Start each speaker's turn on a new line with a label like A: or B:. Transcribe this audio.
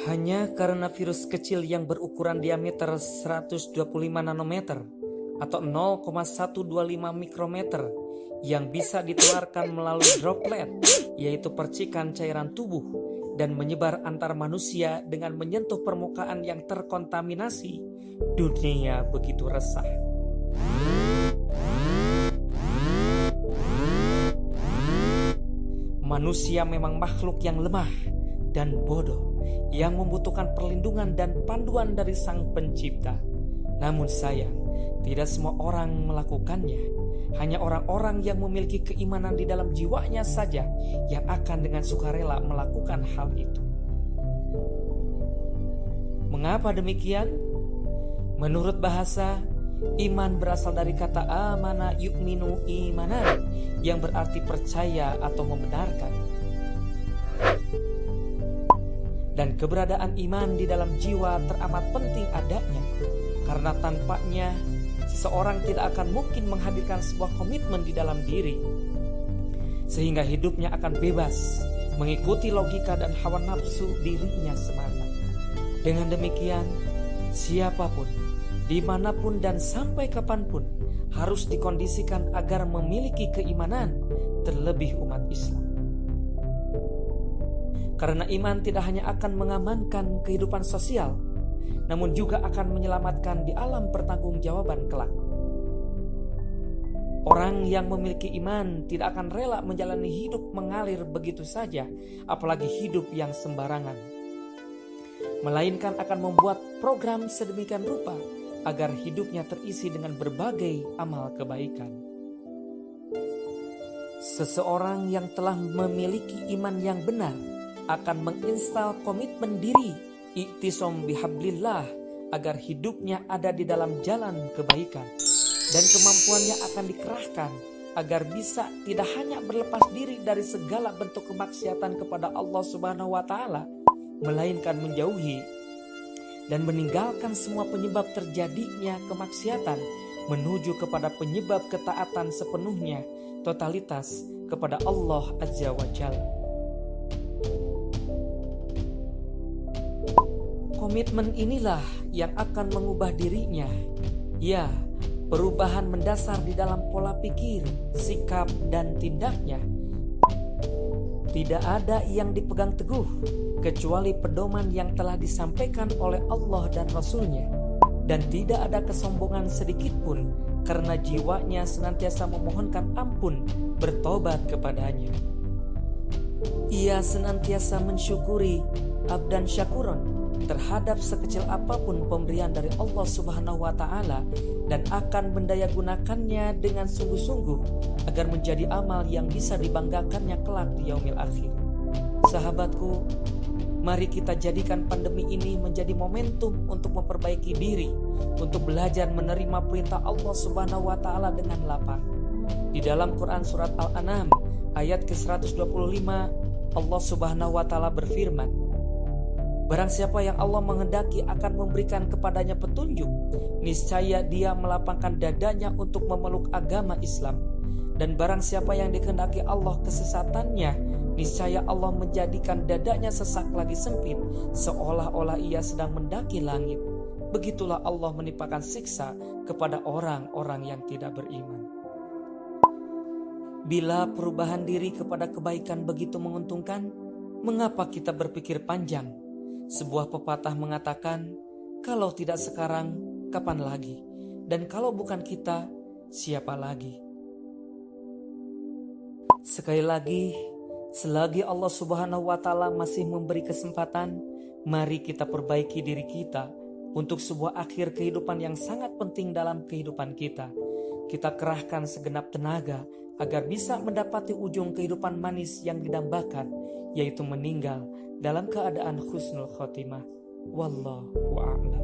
A: Hanya karena virus kecil yang berukuran diameter 125 nanometer atau 0,125 mikrometer yang bisa ditularkan melalui droplet, yaitu percikan cairan tubuh, dan menyebar antar manusia dengan menyentuh permukaan yang terkontaminasi, dunia begitu resah. Manusia memang makhluk yang lemah dan bodoh, yang membutuhkan perlindungan dan panduan dari Sang Pencipta. Namun sayang, tidak semua orang melakukannya. Hanya orang-orang yang memiliki keimanan di dalam jiwanya saja yang akan dengan sukarela melakukan hal itu. Mengapa demikian? Menurut bahasa, iman berasal dari kata amana yu'minu imanan, yang berarti percaya atau membenarkan. Dan keberadaan iman di dalam jiwa teramat penting adanya, karena tanpanya seseorang tidak akan mungkin menghadirkan sebuah komitmen di dalam diri, sehingga hidupnya akan bebas mengikuti logika dan hawa nafsu dirinya semata. Dengan demikian, siapapun, dimanapun dan sampai kapanpun harus dikondisikan agar memiliki keimanan, terlebih umat Islam. Karena iman tidak hanya akan mengamankan kehidupan sosial, namun juga akan menyelamatkan di alam pertanggungjawaban kelak. Orang yang memiliki iman tidak akan rela menjalani hidup mengalir begitu saja, apalagi hidup yang sembarangan, melainkan akan membuat program sedemikian rupa agar hidupnya terisi dengan berbagai amal kebaikan. Seseorang yang telah memiliki iman yang benar akan menginstal komitmen diri, iktisom bihablillah, agar hidupnya ada di dalam jalan kebaikan, dan kemampuannya akan dikerahkan agar bisa tidak hanya berlepas diri dari segala bentuk kemaksiatan kepada Allah Subhanahu wa Ta'ala, melainkan menjauhi dan meninggalkan semua penyebab terjadinya kemaksiatan menuju kepada penyebab ketaatan sepenuhnya, totalitas kepada Allah Azza wa Jalla. Komitmen inilah yang akan mengubah dirinya. Ya, perubahan mendasar di dalam pola pikir, sikap, dan tindaknya. Tidak ada yang dipegang teguh kecuali pedoman yang telah disampaikan oleh Allah dan Rasul-Nya. Dan tidak ada kesombongan sedikit pun, karena jiwanya senantiasa memohonkan ampun, bertobat kepadanya. Ia senantiasa mensyukuri abdan syakuron terhadap sekecil apapun pemberian dari Allah Subhanahu wa Ta'ala, dan akan mendayagunakannya dengan sungguh-sungguh agar menjadi amal yang bisa dibanggakannya kelak di yaumil akhir. Sahabatku, mari kita jadikan pandemi ini menjadi momentum untuk memperbaiki diri, untuk belajar menerima perintah Allah Subhanahu wa Ta'ala dengan lapang. Di dalam Quran surat Al-An'am ayat ke-125, Allah Subhanahu wa Ta'ala berfirman, barang siapa yang Allah menghendaki akan memberikan kepadanya petunjuk, niscaya dia melapangkan dadanya untuk memeluk agama Islam. Dan barang siapa yang dikehendaki Allah kesesatannya, niscaya Allah menjadikan dadanya sesak lagi sempit, seolah-olah ia sedang mendaki langit. Begitulah Allah menimpakan siksa kepada orang-orang yang tidak beriman. Bila perubahan diri kepada kebaikan begitu menguntungkan, mengapa kita berpikir panjang? Sebuah pepatah mengatakan, kalau tidak sekarang, kapan lagi? Dan kalau bukan kita, siapa lagi? Sekali lagi, selagi Allah Subhanahu wa Ta'ala masih memberi kesempatan, mari kita perbaiki diri kita untuk sebuah akhir kehidupan yang sangat penting dalam kehidupan kita. Kita kerahkan segenap tenaga agar bisa mendapati ujung kehidupan manis yang didambakan, yaitu meninggal dalam keadaan husnul khotimah. Wallahu a'lam.